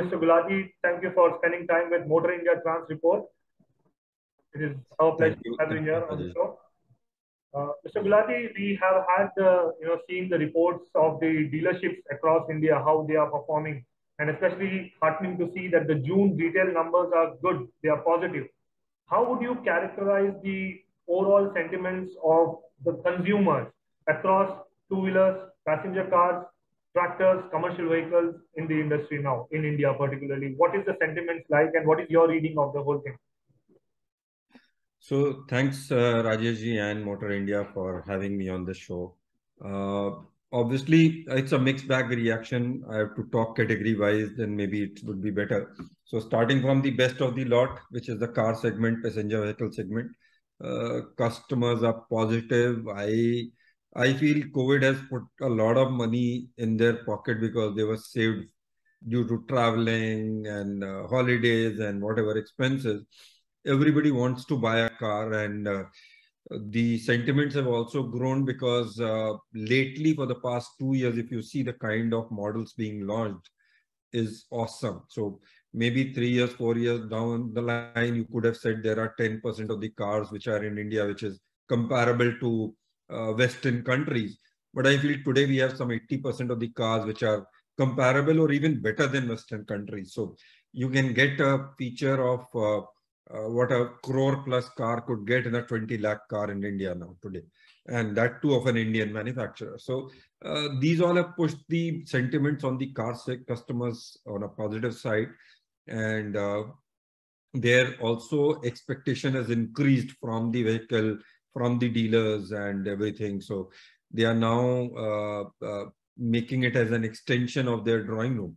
Mr. Gulati, thank you for spending time with Motorindia Trans Report. It is our pleasure Thank to you. have you Thank here you, on the Rajesh. show. Mr. Gulati, we have had seen the reports of the dealerships across India, how they are performing, and especially heartening to see that the June retail numbers are good, they are positive. How would you characterize the overall sentiments of the consumers across two-wheelers, passenger cars, tractors, commercial vehicles in the industry now, in India particularly? What is the sentiments like, and what is your reading of the whole thing? So thanks, Rajesh ji and Motor India for having me on the show. Uh, Obviously, it's a mixed bag reaction. I have to talk category wise, then maybe it would be better. So starting from the best of the lot, which is the car segment, passenger vehicle segment, customers are positive. I feel COVID has put a lot of money in their pocket because they were saved due to traveling and holidays and whatever expenses. Everybody wants to buy a car, and the sentiments have also grown because lately, for the past 2 years, if you see the kind of models being launched, is awesome. So maybe 3 years, 4 years down the line, you could have said there are 10% of the cars which are in India, which is comparable to Western countries. But I feel today we have some 80% of the cars which are comparable or even better than Western countries. So you can get a feature of what a crore plus car could get in a 20 lakh car in India now today. And that too of an Indian manufacturer. So these all have pushed the sentiments on the car customers on a positive side. And their also expectation has increased from the vehicle, from the dealers and everything. So they are now making it as an extension of their drawing room.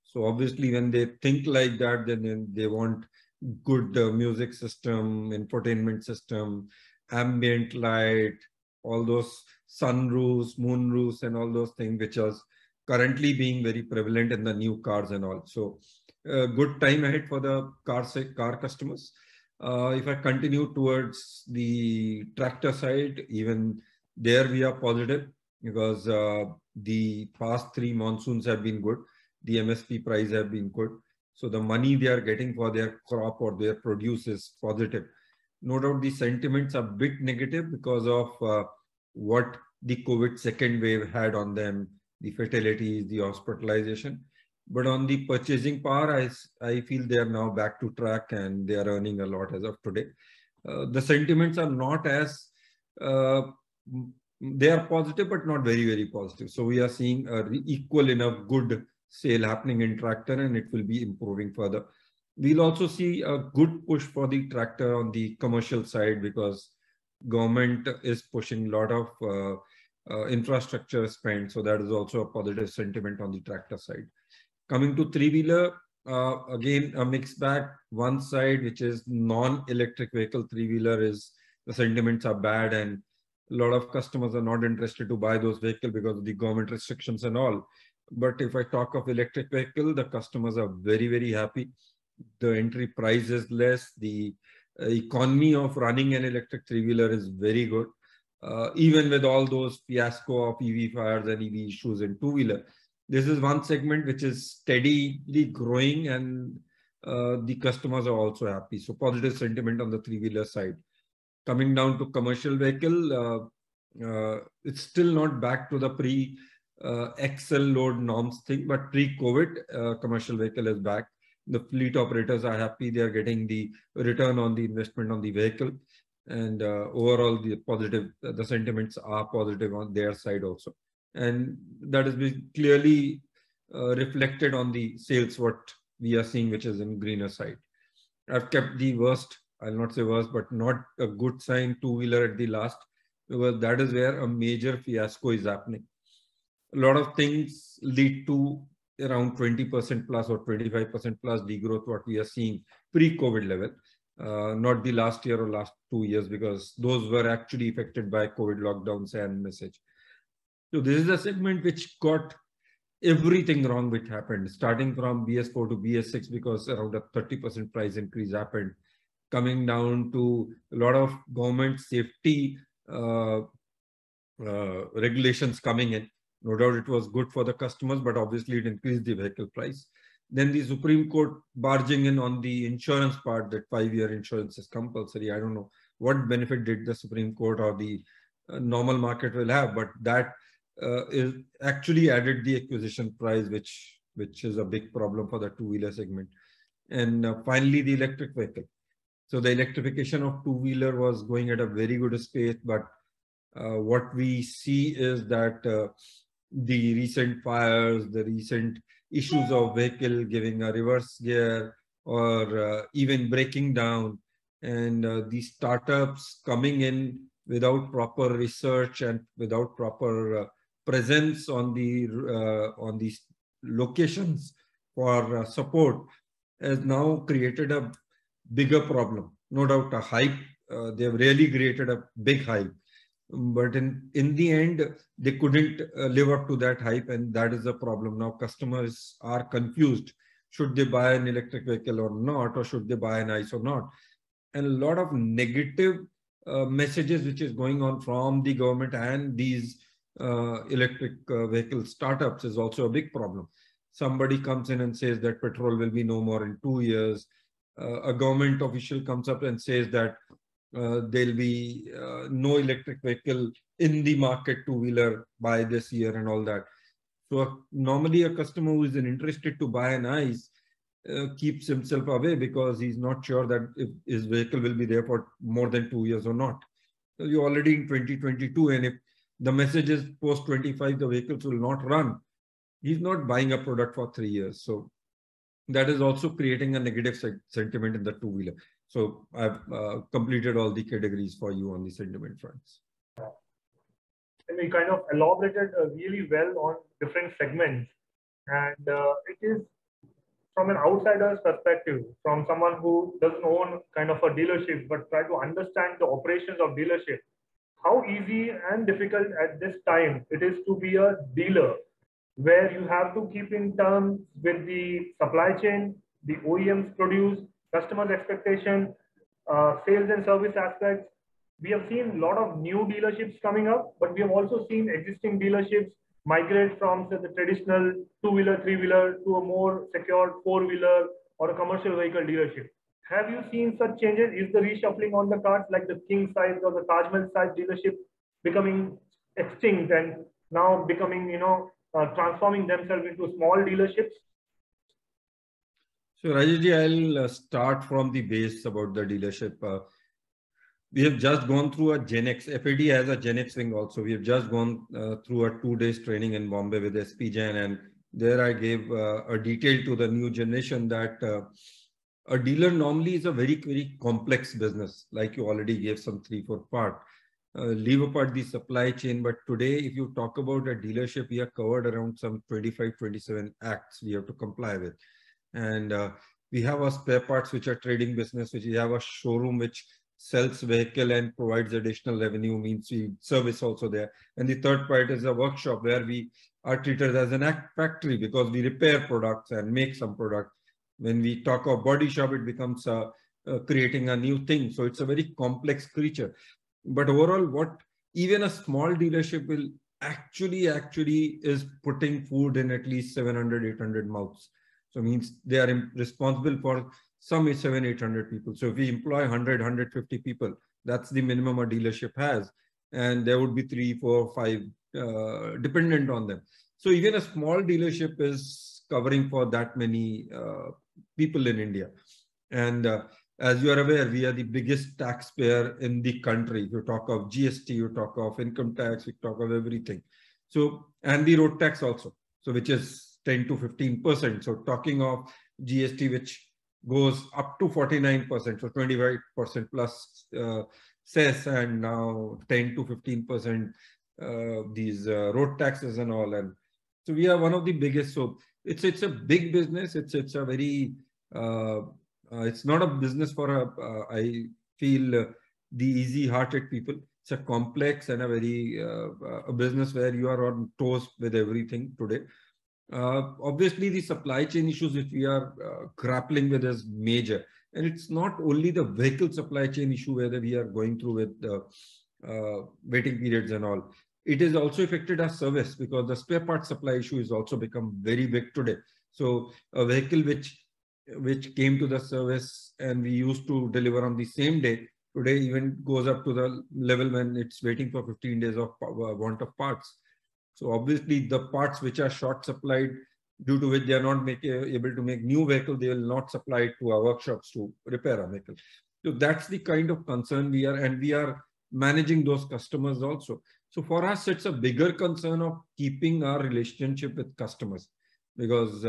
So obviously when they think like that, then they want good music system, infotainment system, ambient light, all those sunroofs, moonroofs, and all those things which are currently being very prevalent in the new cars and all. So good time ahead for the car customers. If I continue towards the tractor side, even there we are positive because the past 3 monsoons have been good. The MSP price have been good. So the money they are getting for their crop or their produce is positive. No doubt the sentiments are a bit negative because of what the COVID second wave had on them, the fatalities, the hospitalization. But on the purchasing power, I feel they are now back to track and they are earning a lot as of today. The sentiments are not as, uh, they are positive, but not very, very positive. So we are seeing a equal enough good sale happening in tractor and it will be improving further. We'll also see a good push for the tractor on the commercial side because government is pushing a lot of infrastructure spend. So that is also a positive sentiment on the tractor side. Coming to three-wheeler, again, a mixed bag. One side, which is non-electric vehicle three-wheeler, is the sentiments are bad and a lot of customers are not interested to buy those vehicles because of the government restrictions and all. But if I talk of electric vehicle, the customers are very, very happy. The entry price is less. The economy of running an electric three-wheeler is very good. Even with all those fiasco of EV fires and EV issues in two-wheeler, this is one segment which is steadily growing and the customers are also happy. So positive sentiment on the three-wheeler side. Coming down to commercial vehicle, it's still not back to the pre-Excel load norms thing, but pre-COVID, commercial vehicle is back. The fleet operators are happy. They are getting the return on the investment on the vehicle. And overall, the sentiments are positive on their side also. And that has been clearly reflected on the sales, what we are seeing, which is in greener side. I've kept the worst, I'll not say worst, but not a good sign two-wheeler at the last, because that is where a major fiasco is happening. A lot of things lead to around 20% plus or 25% plus degrowth, what we are seeing pre-COVID level. Not the last year or last 2 years, because those were actually affected by COVID lockdowns and message. So this is a segment which got everything wrong which happened, starting from BS4 to BS6 because around a 30% price increase happened, coming down to a lot of government safety regulations coming in. No doubt it was good for the customers, but obviously it increased the vehicle price. Then the Supreme Court barging in on the insurance part, that 5-year insurance is compulsory. I don't know what benefit did the Supreme Court or the normal market will have, but that is actually added the acquisition price, which is a big problem for the two-wheeler segment. And finally, the electric vehicle. So the electrification of two-wheeler was going at a very good pace, but what we see is that the recent fires, the recent issues of vehicle giving a reverse gear or even breaking down, and these startups coming in without proper research and without proper presence on these locations for support has now created a bigger problem. No doubt a hype. They've really created a big hype. But in the end, they couldn't live up to that hype, and that is the problem. Now customers are confused. Should they buy an electric vehicle or not, or should they buy an ICE or not? And a lot of negative messages which is going on from the government and these electric vehicle startups is also a big problem. Somebody comes in and says that petrol will be no more in 2 years. A government official comes up and says that there'll be no electric vehicle in the market two-wheeler by this year and all that. So normally a customer who is interested to buy an ICE keeps himself away because he's not sure that if his vehicle will be there for more than 2 years or not. So you're already in 2022, and if the message is post 25, the vehicles will not run, he's not buying a product for 3 years. So that is also creating a negative sentiment in the two-wheeler. So I've completed all the categories for you on the sentiment fronts. And we kind of elaborated really well on different segments. And it is from an outsider's perspective, from someone who doesn't own kind of a dealership, but try to understand the operations of dealership, how easy and difficult at this time it is to be a dealer, where you have to keep in terms with the supply chain, the OEMs produce, customers' expectation, sales and service aspects. We have seen a lot of new dealerships coming up, but we have also seen existing dealerships migrate from say, the traditional two-wheeler, three-wheeler to a more secured four-wheeler or a commercial vehicle dealership. Have you seen such changes? Is the reshuffling on the cards, like the king size or the Taj Mahal size dealership, becoming extinct and now becoming, transforming themselves into small dealerships? So Rajeshji, I'll start from the base about the dealership. We have just gone through a Gen X. FADA has a Gen X wing also. We have just gone through a 2 days training in Bombay with SP Jain, and there I gave a detail to the new generation that a dealer normally is a very, very complex business. Like you already gave some 3-4 part. Leave apart the supply chain, but today if you talk about a dealership, we are covered around some 25-27 acts we have to comply with. And we have a spare parts which are trading business, which we have a showroom which sells vehicle and provides additional revenue, means we service also there. And the third part is a workshop where we are treated as an act factory because we repair products and make some product. When we talk of body shop, it becomes creating a new thing. So it's a very complex creature. But overall, what even a small dealership will actually is putting food in at least 700-800 mouths. So means they are responsible for some 700-800 people. So if we employ 100-150 people, that's the minimum a dealership has. And there would be 3, 4, 5 dependent on them. So even a small dealership is covering for that many people in India. And as you are aware, we are the biggest taxpayer in the country. You talk of GST, you talk of income tax, you talk of everything. So, and the road tax also, so which is 10 to 15%. So talking of GST, which goes up to 49%, so 25% plus cess, and now 10 to 15% these road taxes and all. And so we are one of the biggest. So it's a big business. It's a very it's not a business for I feel the easy-hearted people. It's a complex and a very a business where you are on toes with everything today. Obviously, the supply chain issues which we are grappling with is major. And it's not only the vehicle supply chain issue whether we are going through with waiting periods and all. It has also affected our service because the spare part supply issue has also become very big today. So a vehicle which came to the service and we used to deliver on the same day, today even goes up to the level when it's waiting for 15 days of want of parts. So obviously the parts which are short supplied, due to which they are not able to make new vehicle, they will not supply it to our workshops to repair a vehicle. So that's the kind of concern we are, and we are managing those customers also. So for us, it's a bigger concern of keeping our relationship with customers, because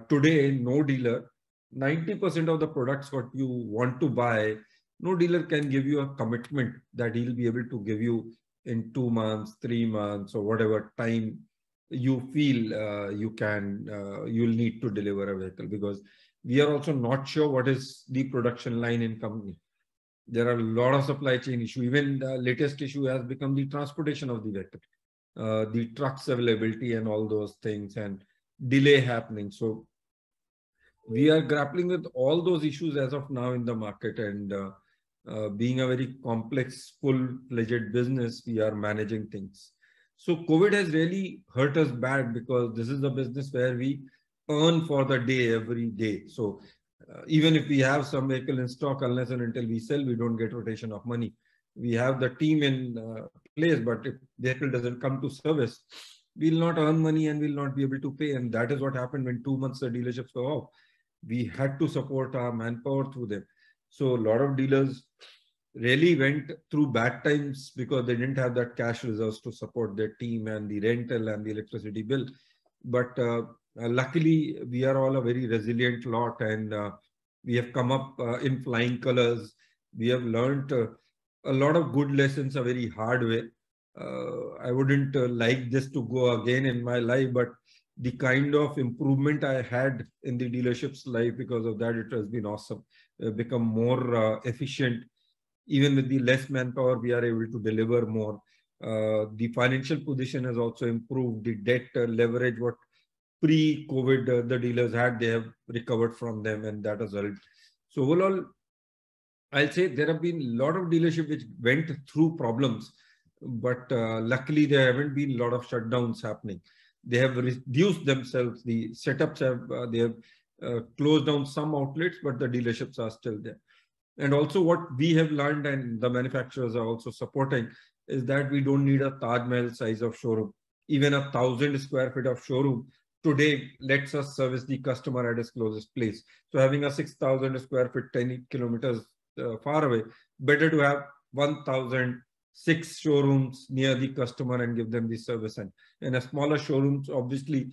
today, no dealer, 90% of the products what you want to buy, no dealer can give you a commitment that he'll be able to give you in 2 months, 3 months, or whatever time you feel you'll need to deliver a vehicle, because we are also not sure what is the production line in company. There are a lot of supply chain issue. Even the latest issue has become the transportation of the vehicle, the trucks availability and all those things, and delay happening. So we are grappling with all those issues as of now in the market, and being a very complex, full-fledged business, we are managing things. So COVID has really hurt us bad, because this is a business where we earn for the day every day. So even if we have some vehicle in stock, unless and until we sell, we don't get rotation of money. We have the team in place, but if vehicle doesn't come to service, we'll not earn money and we'll not be able to pay. And that is what happened when 2 months the dealerships were off. We had to support our manpower through them. So a lot of dealers really went through bad times because they didn't have that cash reserves to support their team and the rental and the electricity bill. But luckily, we are all a very resilient lot, and we have come up in flying colors. We have learned a lot of good lessons a very hard way. I wouldn't like this to go again in my life, but the kind of improvement I had in the dealership's life because of that, it has been awesome. Become more efficient. Even with the less manpower, we are able to deliver more. The financial position has also improved. The debt leverage, what pre-COVID the dealers had, they have recovered from them, and that has helped. So overall, I'll say there have been a lot of dealerships which went through problems, but luckily there haven't been a lot of shutdowns happening. They have reduced themselves. The setups have they have closed down some outlets, but the dealerships are still there. And also what we have learned, and the manufacturers are also supporting, is that we don't need a Taj Mahal size of showroom. Even 1,000 square feet of showroom today lets us service the customer at his closest place. So having a 6,000 square feet 10 kilometers far away, better to have 1,006 showrooms near the customer and give them the service. And a smaller showrooms obviously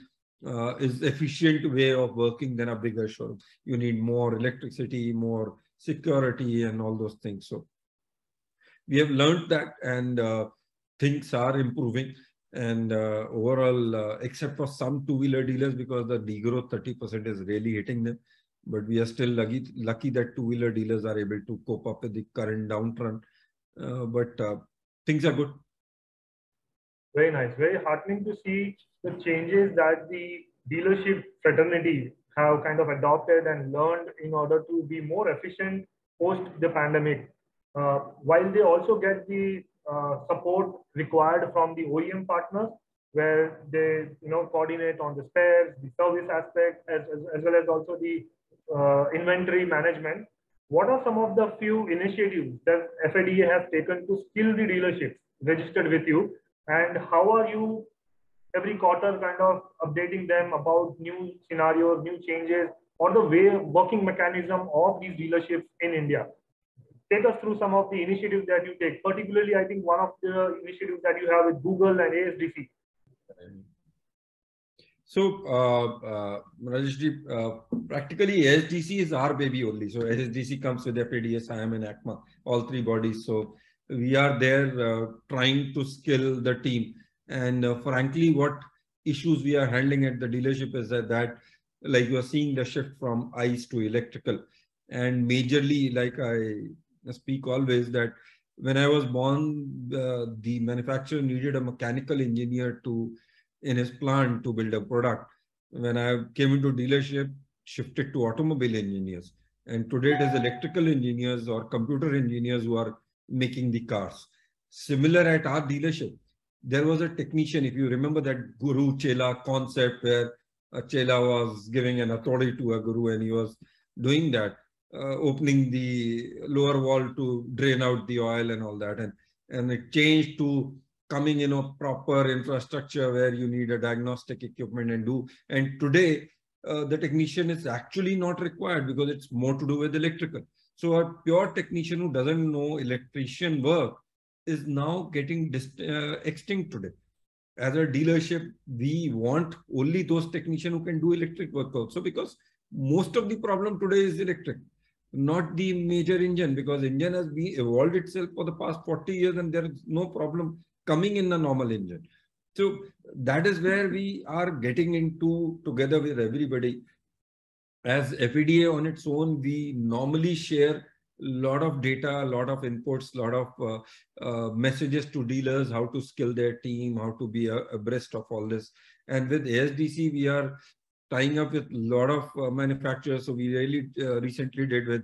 is efficient way of working than a bigger showroom. You need more electricity, more security, and all those things. So we have learned that, and things are improving. And overall, except for some two-wheeler dealers, because the degrowth 30% is really hitting them, but we are still lucky that two-wheeler dealers are able to cope up with the current downturn. But things are good. Very nice. Very heartening to see the changes that the dealership fraternity have kind of adopted and learned in order to be more efficient post the pandemic. While they also get the support required from the OEM partners, where they coordinate on the spares, the service aspect, as well as also the inventory management. What are some of the few initiatives that FADA has taken to skill the dealerships registered with you, and how are you every quarter kind of updating them about new scenarios, new changes, or the way working mechanism of these dealerships in India? Take us through some of the initiatives that you take. Particularly, I think one of the initiatives that you have with Google and ASDC. So, Rajeshji, practically ASDC is our baby only. So ASDC comes with FADA, SIAM, and ACMA, all three bodies. So we are there trying to skill the team. And frankly, what issues we are handling at the dealership is that like you are seeing the shift from ICE to electrical. And majorly, like I speak always, that when I was born, the manufacturer needed a mechanical engineer in his plant to build a product. When I came into dealership, shifted to automobile engineers. And today it is electrical engineers or computer engineers who are making the cars. Similar at our dealership, there was a technician, if you remember that Guru Chela concept, where a chela was giving an authority to a guru, and he was doing that, opening the lower wall to drain out the oil and all that. And it changed to coming in a proper infrastructure where you need a diagnostic equipment and do. And today, the technician is actually not required because it's more to do with electrical. So a pure technician who doesn't know electrician work is now getting extinct today. As a dealership, we want only those technicians who can do electric work also, because most of the problem today is electric, not the major engine, because engine has been evolved itself for the past 40 years and there is no problem coming in a normal engine. So that is where we are getting into together with everybody. As FADA on its own, we normally share a lot of data, a lot of inputs, a lot of messages to dealers, how to skill their team, how to be abreast of all this. And with ASDC, we are tying up with a lot of manufacturers. So we really recently did with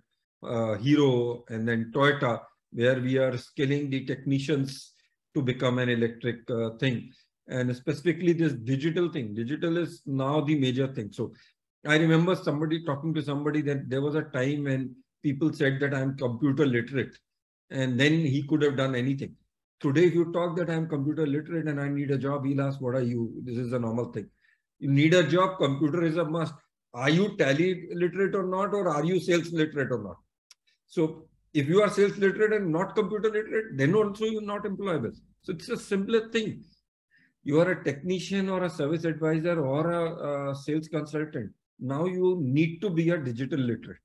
Hero and then Toyota, where we are skilling the technicians to become an electric thing. And specifically this digital thing. Digital is now the major thing. So I remember somebody talking to somebody that there was a time when people said that I'm computer literate, and then he could have done anything. Today, if you talk that I'm computer literate and I need a job, he'll ask, what are you? This is a normal thing. You need a job, computer is a must. Are you tally literate or not, or are you sales literate or not? So if you are sales literate and not computer literate, then also you're not employable. So it's a simpler thing. You are a technician or a service advisor or a sales consultant. Now you need to be a digital literate,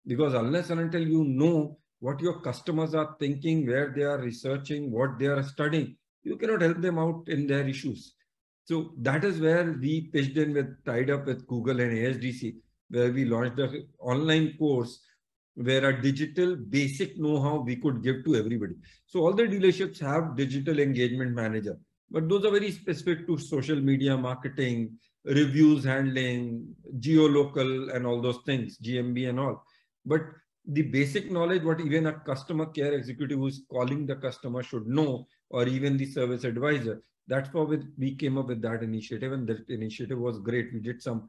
because unless and until you know what your customers are thinking, where they are researching, what they are studying, you cannot help them out in their issues. So that is where we pitched in with, tied up with Google and ASDC, where we launched an online course where a digital basic know-how we could give to everybody. So all the dealerships have digital engagement manager, but those are very specific to social media marketing, reviews handling, geolocal and all those things, GMB and all. But the basic knowledge, what even a customer care executive who is calling the customer should know, or even the service advisor, that's why we came up with that initiative. And that initiative was great. We did some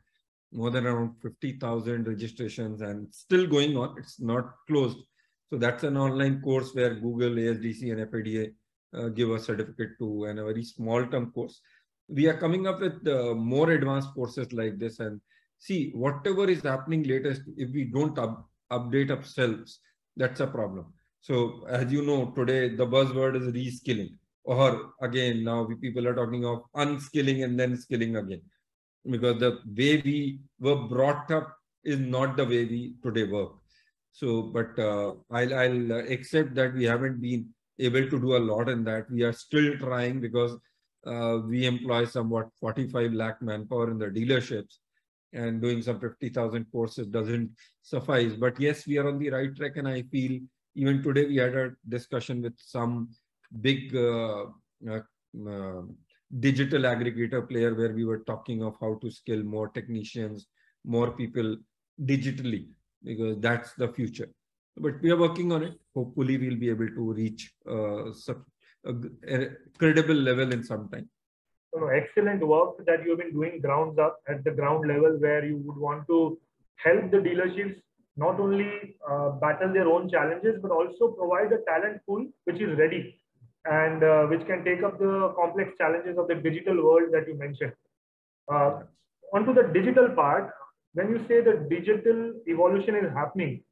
more than around 50,000 registrations and still going on. It's not closed. So that's an online course where Google, ASDC and FADA give a certificate to, and a very small term course. We are coming up with more advanced courses like this. And see, whatever is happening latest, if we don't update ourselves, that's a problem. So as you know, today the buzzword is reskilling, or again, now people are talking of unskilling and then skilling again, because the way we were brought up is not the way we today work. So, but I'll accept that we haven't been able to do a lot in that. We are still trying, because we employ somewhat 45 lakh manpower in the dealerships, and doing some 50,000 courses doesn't suffice. But yes, we are on the right track. And I feel even today we had a discussion with some big digital aggregator player, where we were talking of how to skill more technicians, more people digitally, because that's the future. But we are working on it. Hopefully we'll be able to reach a credible level in some time. Excellent work that you've been doing grounds up at the ground level, where you would want to help the dealerships not only battle their own challenges, but also provide a talent pool which is ready and which can take up the complex challenges of the digital world that you mentioned. Onto the digital part, when you say the digital evolution is happening,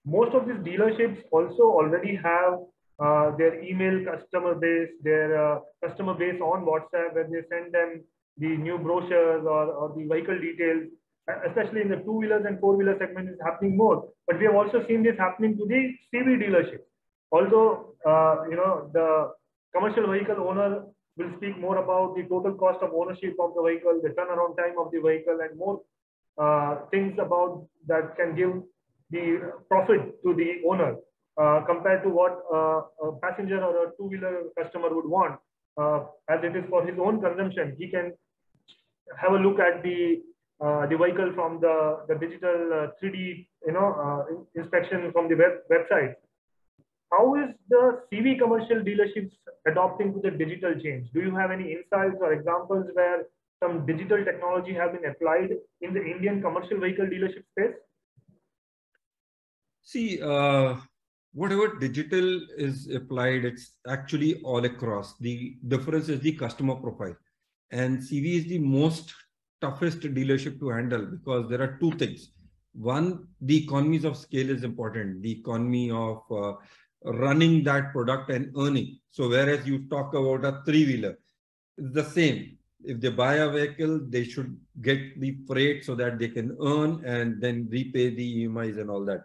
most of these dealerships also already have their email customer base, their customer base on WhatsApp, where they send them the new brochures or the vehicle details, especially in the two-wheelers and four-wheeler segment is happening more. But we have also seen this happening to the CV dealerships. Although, the commercial vehicle owner will speak more about the total cost of ownership of the vehicle, the turnaround time of the vehicle, and more things about that can give the profit to the owner compared to what a passenger or a two-wheeler customer would want, as it is for his own consumption. He can have a look at the vehicle from the digital 3D inspection from the website. How is the CV commercial dealerships adopting to the digital change? Do you have any insights or examples where some digital technology have been applied in the Indian commercial vehicle dealership space? See, whatever digital is applied, it's actually all across. The difference is the customer profile. And CV is the most toughest dealership to handle because there are two things. One, the economies of scale is important. The economy of running that product and earning. So whereas you talk about a three-wheeler, it's the same. If they buy a vehicle, they should get the freight so that they can earn and then repay the EMIs and all that.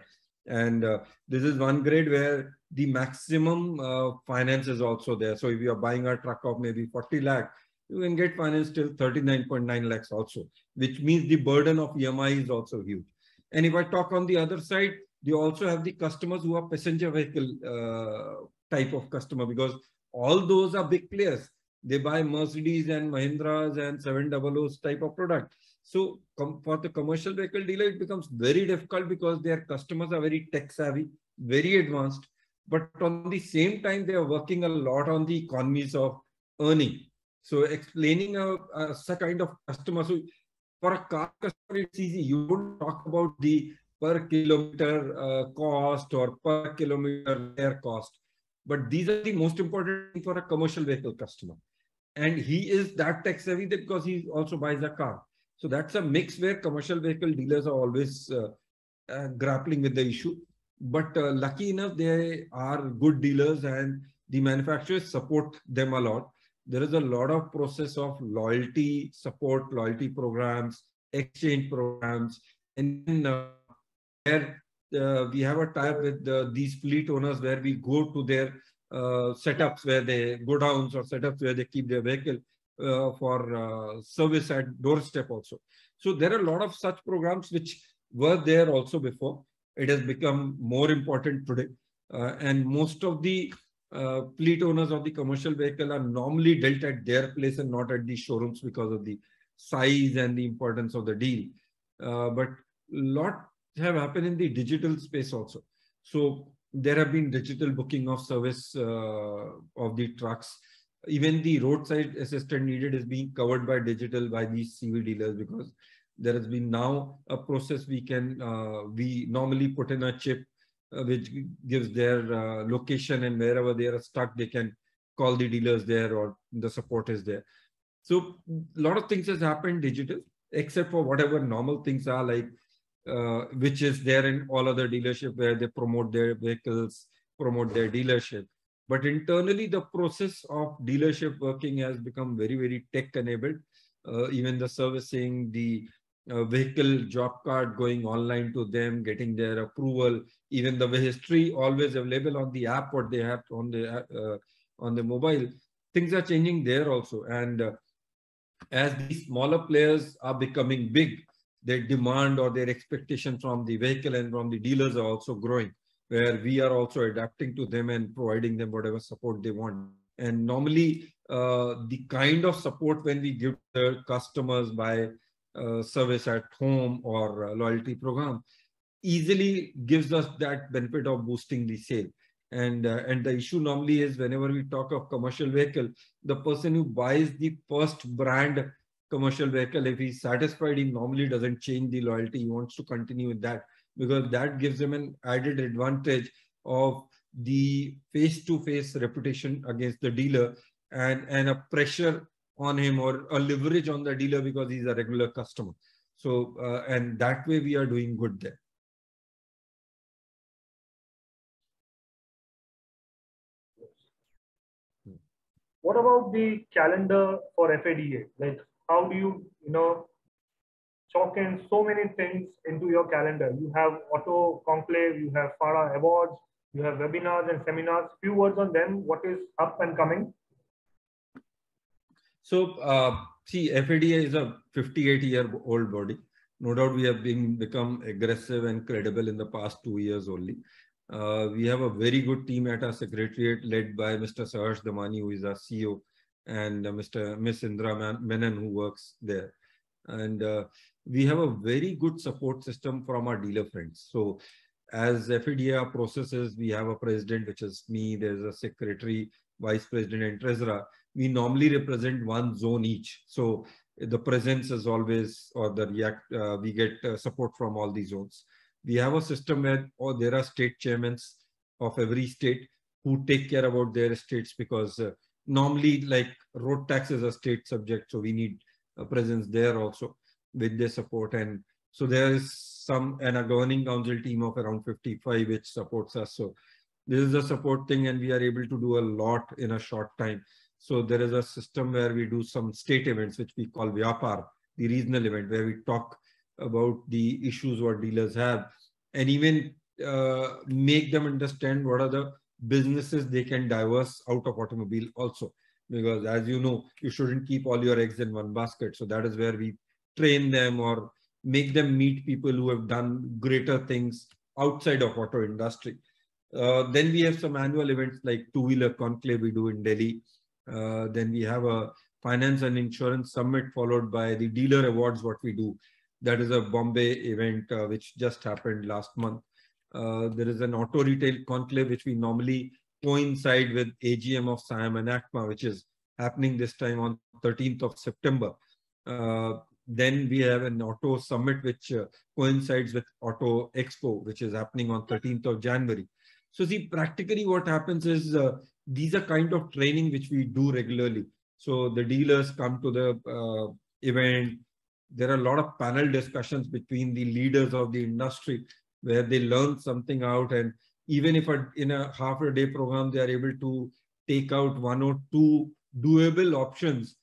And this is one grade where the maximum finance is also there. So if you are buying a truck of maybe 40 lakh, you can get finance till 39.9 lakhs also, which means the burden of EMI is also huge. And if I talk on the other side, you also have the customers who are passenger vehicle type of customer, because all those are big players. They buy Mercedes and Mahindras and 700s type of product. So for the commercial vehicle dealer, it becomes very difficult because their customers are very tech savvy, very advanced. But on the same time, they are working a lot on the economies of earning. So explaining such kind of customer. So for a car customer, it's easy. You don't talk about the per kilometer cost or per kilometer their cost. But these are the most important thing for a commercial vehicle customer. And he is that tech savvy because he also buys a car. So that's a mix where commercial vehicle dealers are always grappling with the issue. But lucky enough, they are good dealers and the manufacturers support them a lot. There is a lot of process of loyalty support, loyalty programs, exchange programs, and where we have a tie-up with these fleet owners where we go to their setups where they go downs or setups where they keep their vehicle for service at doorstep also. So there are a lot of such programs which were there also before. It has become more important today. And most of the fleet owners of the commercial vehicle are normally dealt at their place and not at the showrooms because of the size and the importance of the deal. But a lot have happened in the digital space also. So there have been digital booking of service of the trucks. Even the roadside assistant needed is being covered by digital by these CV dealers, because there has been now a process we normally put in a chip which gives their location, and wherever they are stuck, they can call the dealers there or the support is there. So a lot of things has happened digital, except for whatever normal things are like which is there in all other dealership where they promote their vehicles, promote their dealership. But internally, the process of dealership working has become very, very tech enabled. Even the servicing, the vehicle job card going online to them, getting their approval, even the history always available on the app, what they have on the mobile. Things are changing there also. And as these smaller players are becoming big, their demand or their expectation from the vehicle and from the dealers are also growing, where we are also adapting to them and providing them whatever support they want. And normally, the kind of support when we give the customers by service at home or loyalty program easily gives us that benefit of boosting the sale. And the issue normally is whenever we talk of commercial vehicle, the person who buys the first brand commercial vehicle, if he's satisfied, he normally doesn't change the loyalty. He wants to continue with that because that gives him an added advantage of the face-to-face reputation against the dealer and a pressure on him or a leverage on the dealer because he's a regular customer. So, and that way we are doing good there. What about the calendar for FADA? Like, how do you chalk in so many things into your calendar? You have Auto Conclave, you have FADA Awards, you have webinars and seminars. Few words on them. What is up and coming? So, see, FADA is a 58-year-old body. No doubt we have become aggressive and credible in the past 2 years only. We have a very good team at our secretariat led by Mr. Saharsh Damani, who is our CEO, and Miss Indra Menon, who works there. And we have a very good support system from our dealer friends. So as FADA processes, we have a president, which is me. There's a secretary, vice president, and treasurer. We normally represent one zone each. So the presence is always, or the we get support from all these zones. We have a system where there are state chairmen of every state who take care about their states, because normally like road tax is a state subject, so we need a presence there also with their support. And so there is a governing council team of around 55 which supports us. So this is a support thing, and we are able to do a lot in a short time. So there is a system where we do some state events, which we call Vyapar, the regional event, where we talk about the issues what dealers have, and even make them understand what are the businesses they can diverse out of automobile also. Because as you know, you shouldn't keep all your eggs in one basket. So that is where we train them or make them meet people who have done greater things outside of auto industry. Then we have some annual events like two-wheeler conclave we do in Delhi. Then we have a finance and insurance summit followed by the dealer awards, what we do. That is a Bombay event which just happened last month. There is an auto retail conclave which we normally coincide with AGM of SIAM and ACMA, which is happening this time on 13th of September. Then we have an auto summit which coincides with Auto Expo, which is happening on 13th of January. So see, practically what happens is these are kind of training which we do regularly. So the dealers come to the event. There are a lot of panel discussions between the leaders of the industry where they learn something out. And even if in a half a day program, they are able to take out one or two doable options.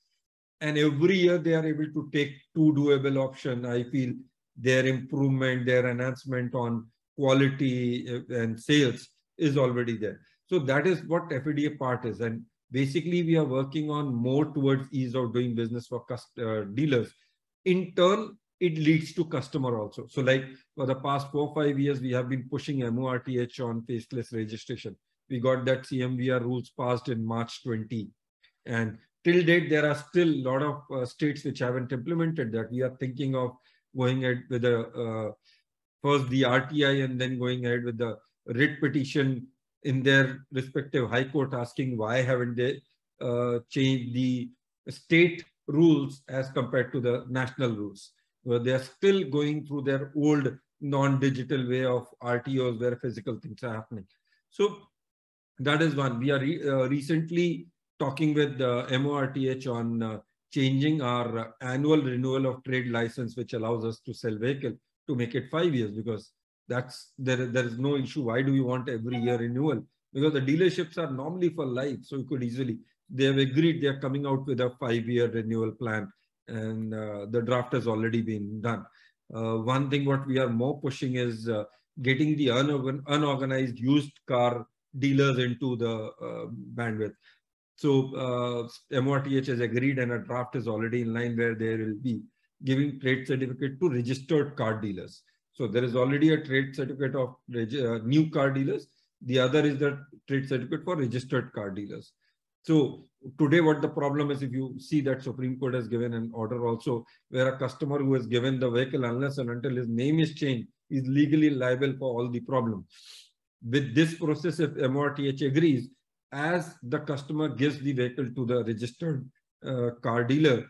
And every year they are able to take two doable options. I feel their improvement, their enhancement on quality and sales is already there. So that is what FADA part is. And basically we are working on more towards ease of doing business for dealers. In turn, it leads to customer also. So like for the past 4-5 years, we have been pushing MORTH on faceless registration. We got that CMVR rules passed in March 20. And till date, there are still a lot of states which haven't implemented that. We are thinking of going ahead with first the RTI and then going ahead with the writ petition in their respective high court asking why haven't they changed the state rules as compared to the national rules. Well, they are still going through their old non-digital way of RTOs where physical things are happening. So that is one. We are recently talking with MORTH on changing our annual renewal of trade license, which allows us to sell vehicle, to make it 5 years, because there is no issue. Why do we want every year renewal? Because the dealerships are normally for life. So you could easily, they have agreed, they are coming out with a 5-year renewal plan, and the draft has already been done. One thing what we are more pushing is getting the unorganized used car dealers into the bandwidth. So MORTH has agreed, and a draft is already in line where they will be giving trade certificate to registered car dealers. So there is already a trade certificate of new car dealers. The other is the trade certificate for registered car dealers. So today what the problem is, if you see that Supreme Court has given an order also where a customer who has given the vehicle, unless and until his name is changed, is legally liable for all the problem. With this process, if MORTH agrees, as the customer gives the vehicle to the registered car dealer,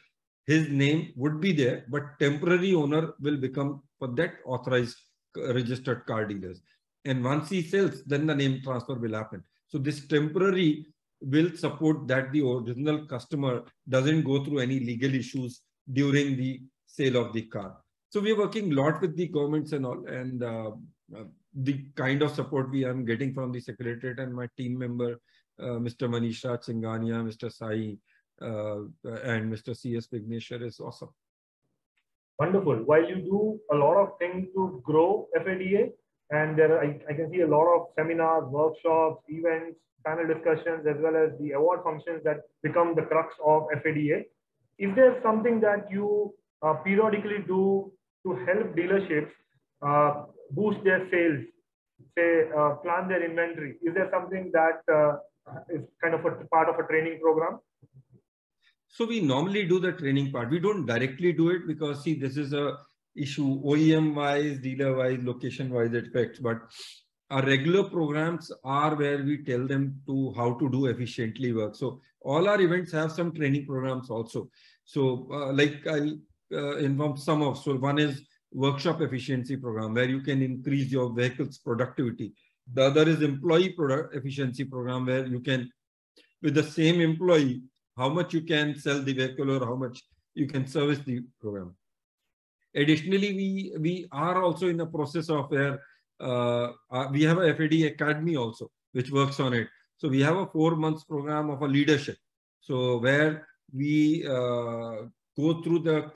his name would be there, but temporary owner will become for that authorized registered car dealers. And once he sells, then the name transfer will happen. So this temporary will support that the original customer doesn't go through any legal issues during the sale of the car. So we are working a lot with the governments and all, and the kind of support we are getting from the Secretariat and my team member, Mr. Manish Raj Singhania, Mr. Sai, and Mr. C.S. Vigneshwar is awesome. Wonderful. While you do a lot of things to grow FADA, and there are, I can see a lot of seminars, workshops, events, panel discussions, as well as the award functions that become the crux of FADA. Is there something that you periodically do to help dealerships boost their sales, say plan their inventory? Is there something that is kind of a part of a training program? So we normally do the training part. We don't directly do it because, see, this is a issue OEM wise, dealer wise, location wise effects. But our regular programs are where we tell them to how to do efficiently work. So all our events have some training programs also. So like I'll inform some of, so one is workshop efficiency program where you can increase your vehicle's productivity. The other is employee product efficiency program where you can, with the same employee, how much you can sell the vehicle or how much you can service the program. Additionally, we are also in the process of where we have a FADA Academy also, which works on it. So we have a 4 months program of a leadership. So where we go through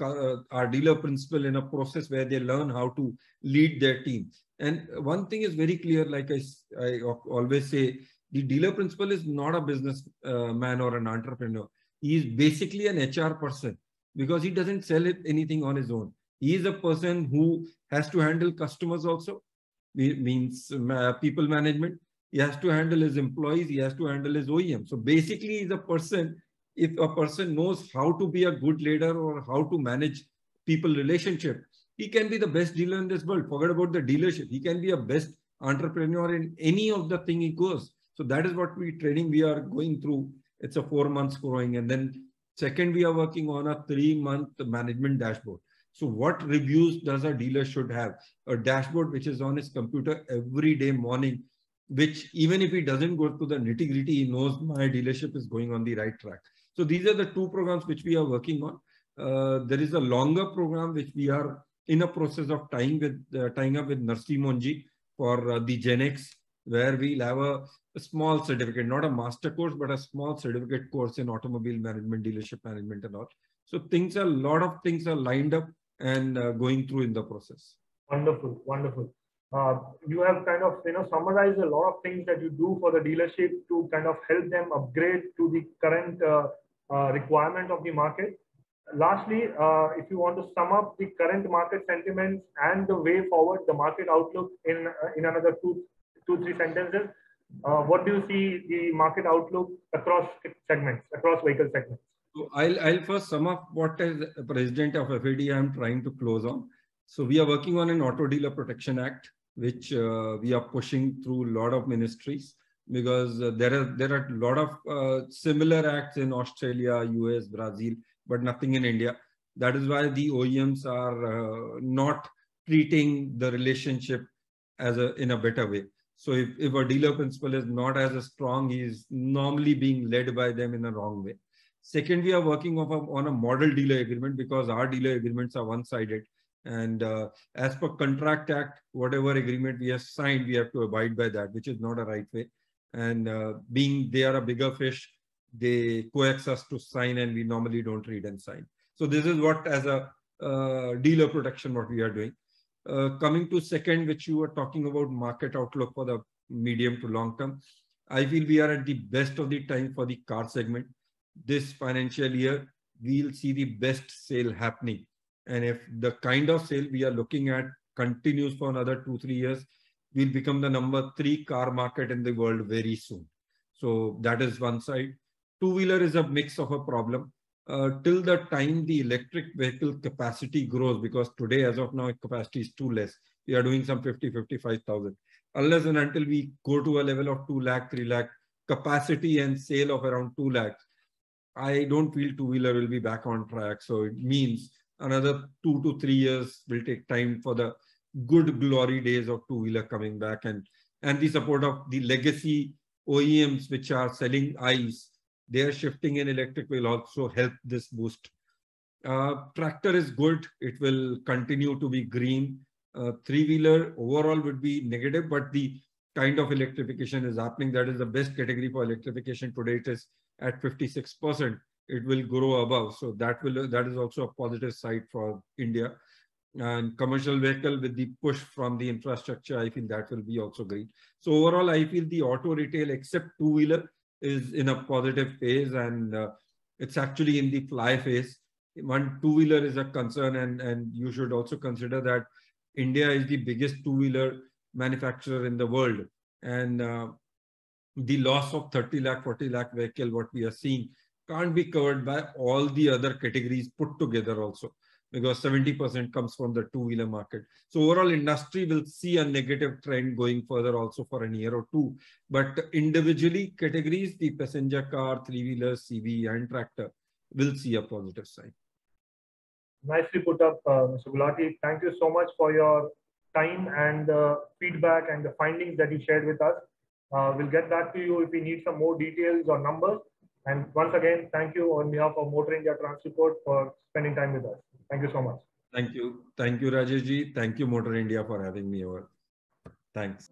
our dealer principal in a process where they learn how to lead their team. And one thing is very clear, like I always say, the dealer principal is not a business man or an entrepreneur. He is basically an HR person because he doesn't sell anything on his own. He is a person who has to handle customers also, means people management. He has to handle his employees. He has to handle his OEM. So basically, he's a person. If a person knows how to be a good leader or how to manage people relationship, he can be the best dealer in this world. Forget about the dealership. He can be a best entrepreneur in any of the thing he goes. So that is what training we are going through. It's a 4 months growing. And then second, we are working on a 3-month management dashboard. So what reviews does a dealer should have? A dashboard which is on his computer every day morning, which even if he doesn't go to the nitty-gritty, he knows my dealership is going on the right track. So these are the 2 programs which we are working on. There is a longer program which we are in a process of tying up with Narsi Monji for the Gen X, where we'll have a small certificate, not a master course, but a small certificate course in automobile management, dealership management and all. So a lot of things are lined up and going through in the process. Wonderful, wonderful. You have kind of summarized a lot of things that you do for the dealership to kind of help them upgrade to the current requirement of the market. Lastly, if you want to sum up the current market sentiments and the way forward, the market outlook in another two, 3 sentences, what do you see the market outlook across segments, across vehicle segments? So I'll first sum up what as president of FADA I'm trying to close on. So we are working on an Auto Dealer Protection Act, which we are pushing through a lot of ministries because there are a lot of similar acts in Australia, US, Brazil, but nothing in India. That is why the OEMs are not treating the relationship as in a better way. So if a dealer principal is not as strong, he is normally being led by them in a wrong way. Second, we are working on a model dealer agreement because our dealer agreements are one-sided. And as per Contract Act, whatever agreement we have signed, we have to abide by that, which is not a right way. And being they are a bigger fish, they coax us to sign and we normally don't read and sign. So this is what as a dealer protection, what we are doing. Coming to second, which you were talking about market outlook for the medium to long term. I feel we are at the best of the time for the car segment. This financial year, we'll see the best sale happening. And if the kind of sale we are looking at continues for another 2-3 years, we'll become the number 3 car market in the world very soon. So that is one side. Two-wheeler is a mix of a problem. Till the time the electric vehicle capacity grows, because today, as of now, capacity is too less. We are doing some 55,000. Unless and until we go to a level of 2 lakh, 3 lakh capacity and sale of around 2 lakhs, I don't feel two-wheeler will be back on track. So it means another 2 to 3 years will take time for the good glory days of two-wheeler coming back, and the support of the legacy OEMs which are selling ICE. Their shifting in electric will also help this boost. Tractor is good. It will continue to be green. Three-wheeler overall would be negative, but the kind of electrification is happening. That is the best category for electrification today. It is at 56%. It will grow above. So that is also a positive side for India. And commercial vehicle with the push from the infrastructure, I feel that will be also great. So overall, I feel the auto retail, except two-wheeler, is in a positive phase, and it's actually in the fly phase. One, two-wheeler is a concern, and you should also consider that India is the biggest two-wheeler manufacturer in the world. And the loss of 30 lakh, 40 lakh vehicle, what we are seeing, can't be covered by all the other categories put together also, because 70% comes from the two-wheeler market. So overall industry will see a negative trend going further also for a year or two. But individually categories, the passenger car, three-wheeler, CV and tractor will see a positive side. Nicely put up, Mr. Gulati. Thank you so much for your time and the feedback and the findings that you shared with us. We'll get back to you if we need some more details or numbers. And once again, thank you on behalf of Motor India Transport for spending time with us. Thank you so much. Thank you. Thank you, Rajesh ji. Thank you, Motor India, for having me over. Thanks.